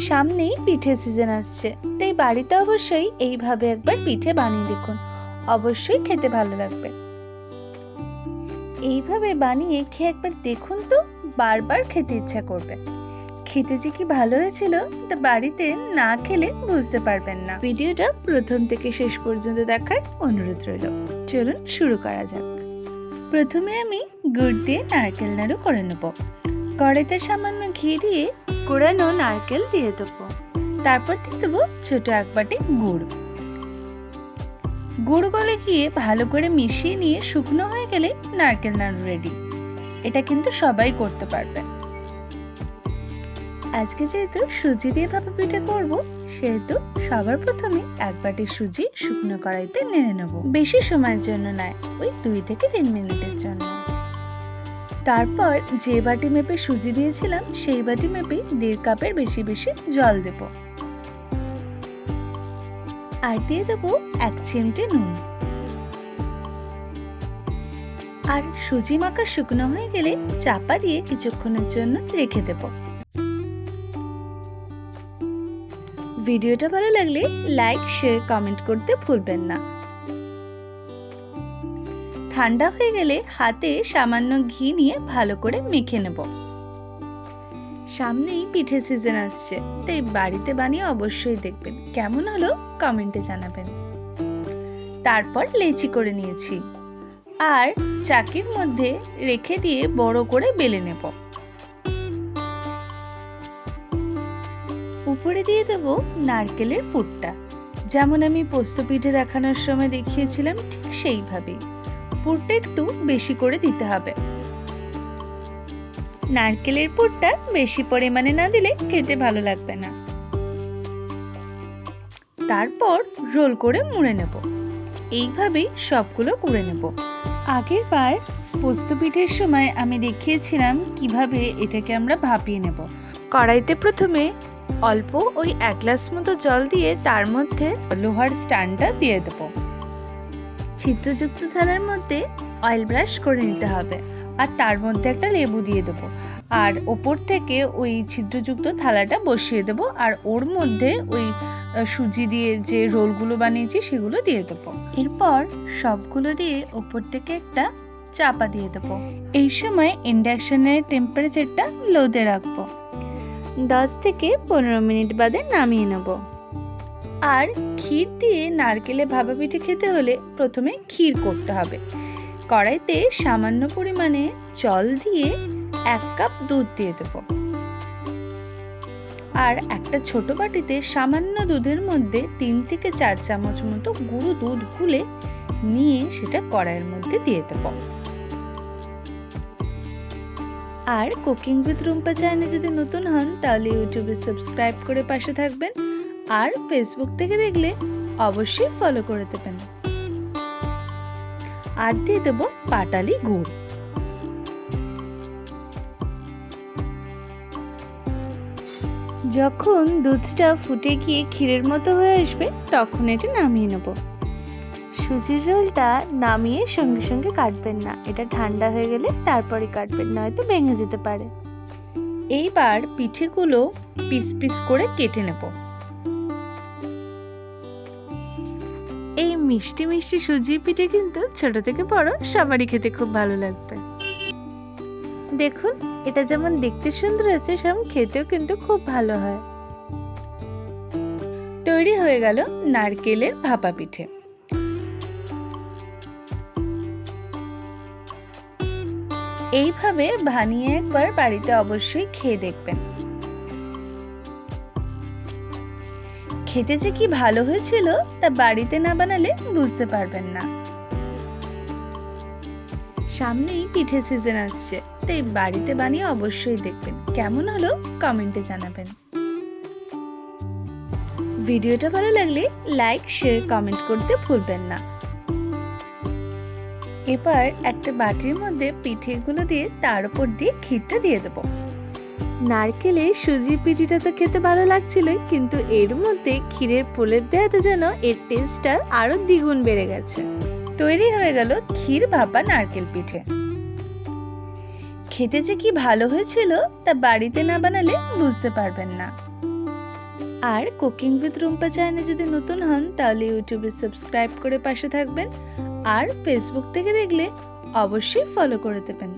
সামনেই পিঠে সিজন আসছে, তাই বাড়িতে অবশ্যই এইভাবে একবার পিঠে বানিয়ে দেখুন, অবশ্যই খেতে ভালো লাগবে। এইভাবে বানিয়ে খেয়ে একবার দেখুন তো, বারবার খেতে ইচ্ছা করবে। খেতে যে কি ভালো হয়েছিল তা বাড়িতে না খেলে বুঝতে পারবেন না। ভিডিওটা প্রথম থেকে শেষ পর্যন্ত দেখার অনুরোধ রইল। চলুন শুরু করা যাক। প্রথমে আমি গুড় দিয়ে নারকেল নাড়ু করে নেব। কড়াইতে সামান্য ঘি দিয়ে কোড়ানো নারকেল দিয়ে দেবো। তারপর দিয়ে দেবো ছোট এক বাটি গুড়। গুড় গলে গিয়ে ভালো করে মিশিয়ে নিয়ে শুকনো হয়ে গেলে নারকেল নাড়ু রেডি। এটা কিন্তু সবাই করতে পারবে। আজকে যেহেতু সুজি দিয়ে ভাপা পিঠা করব, সেহেতু সবার প্রথমে এক বাটি সুজি শুকনো কড়াইতে নেড়ে নেব। বেশি সময়ের জন্য নয়, ওই 2 থেকে 3 মিনিটের জন্য। তারপর যে বাটি মেপে সুজি দিয়েছিলাম সেই বাটি মেপে 1.5 কাপের বেশি বেশি জল দেব। আর দিয়ে দেবো 1 চিমটে নুন। আর সুজি মাখা শুকনো হয়ে গেলে চাপা দিয়ে কিছুক্ষণের জন্য রেখে দেব। ভিডিওটা ভালো লাগলে লাইক, শেয়ার, কমেন্ট করতে ভুলবেন না। ঠান্ডা হয়ে গেলে হাতে সামান্য ঘি নিয়ে ভালো করে মেখে নেব। সামনেই পিঠে সিজন আসছে, তাই বাড়িতে বানিয়ে অবশ্যই দেখবেন, কেমন হলো কমেন্টে জানাবেন। তারপর লেচি করে নিয়েছি আর চাকির মধ্যে রেখে দিয়ে বড় করে বেলে নেব। উপরে দিয়ে দেব নারকেলের পুরটা, যেমন আমি পোস্ত পিঠে দেখানোর সময় দেখিয়েছিলাম ঠিক সেইভাবেই। পুরটা একটু বেশি করে দিতে হবে। নারকেলের পুরটা বেশি পরিমাণে না দিলে খেতে ভালো লাগবে না। তারপর রোল করে মুড়ে নেব। এইভাবেই সবগুলো করে নেব। আগের বার পোস্ত পিঠের সময় আমি দেখিয়েছিলাম কিভাবে এটাকে আমরা ভাপিয়ে নেব। কড়াইতে প্রথমে অল্প ওই 1 গ্লাস মতো জল দিয়ে তার মধ্যে লোহার স্ট্যান্ডটা দিয়ে দেব। ছিদ্রযুক্ত থালার মধ্যে অয়েল ব্রাশ করে নিতে হবে আর তার মধ্যে একটা লেবু দিয়ে দেবো। আর ওপর থেকে ওই ছিদ্রযুক্ত থালাটা বসিয়ে দেবো আর ওর মধ্যে ওই সুজি দিয়ে যে রোলগুলো বানিয়েছি সেগুলো দিয়ে দেবো। এরপর সবগুলো দিয়ে ওপর থেকে একটা চাপা দিয়ে দেবো। এই সময় ইন্ডাকশনের টেম্পারেচারটা লোতে রাখবো। 10 থেকে 15 মিনিট বাদে নামিয়ে নেব। আর ক্ষীর দিয়ে নারকেলে ভাপা পিঠে খেতে হলে প্রথমে ক্ষীর করতে হবে। কড়াইতে সামান্য পরিমাণে জল দিয়ে 1 কাপ দুধ দিয়ে দেব। আর একটা ছোট বাটিতে সামান্য দুধের মধ্যে 3 থেকে 4 চামচ মতো গুঁড়ো দুধ গুলে নিয়ে সেটা কড়াইয়ের মধ্যে দিয়ে দেব। আর কুকিং উইথ রুম্পা চ্যানেলে যদি নতুন হন তাহলে ইউটিউবে সাবস্ক্রাইব করে পাশে থাকবেন। আর ফেসবুক থেকে দেখলে অবশ্যই ফলো করে দেবেন। আর দিয়ে দেবো পাটালি গুড়। যখন দুধটা ফুটে গিয়ে ক্ষীরের মতো হয়ে আসবে তখন এটা নামিয়ে নেব। সুজির রোলটা নামিয়ে সঙ্গে সঙ্গে কাটবেন না, এটা ঠান্ডা হয়ে গেলে তারপরে কাটবেন, নয়তো ভেঙে যেতে পারে। এইবার পিঠেগুলো পিস পিস করে কেটে নেব। এই মিষ্টি মিষ্টি সুজির পিঠে কিন্তু ছোট থেকে বড় সবারই খেতে খুব ভালো লাগবে। দেখুন, এটা যেমন দেখতে সুন্দর আছে, সেরকম খেতেও কিন্তু খুব ভালো হয়। তৈরি হয়ে গেল নারকেলের ভাপা পিঠে। এইভাবে বানিয়ে একবার বাড়িতে অবশ্যই খেয়ে দেখবেন। খেতে যে কি ভালো হয়েছিল তা বাড়িতে না বানালে বুঝতে পারবেন না। সামনেই পিঠে সিজন আসছে, তাই বাড়িতে বানিয়ে অবশ্যই দেখবেন, কেমন হলো কমেন্টে জানাবেন। ভিডিওটা ভালো লাগলে লাইক, শেয়ার, কমেন্ট করতে ভুলবেন না। এবার একটা বাটির মধ্যে পিঠেগুলো দিয়ে তার উপর দিয়ে ক্ষীরটা দিয়ে দেবো। নারকেলের সুজির পিঠেটা তো খেতে ভালো লাগছিলই, কিন্তু এর মধ্যে ক্ষীরের প্রলেপ দেওয়াতে যেন এর টেস্টটা আরো দ্বিগুণ বেড়ে গেছে। তৈরি হয়ে গেল ক্ষীর ভাপা নারকেল পিঠে। খেতে যে কি ভালো হয়েছিল তা বাড়িতে না বানালে বুঝতে পারবেন না। আর কুকিং উইথ রুম্পা চ্যানেলে যদি নতুন হন তাহলে ইউটিউবে সাবস্ক্রাইব করে পাশে থাকবেন, আর ফেসবুক থেকে দেখলে অবশ্যই ফলো করে দেবেন।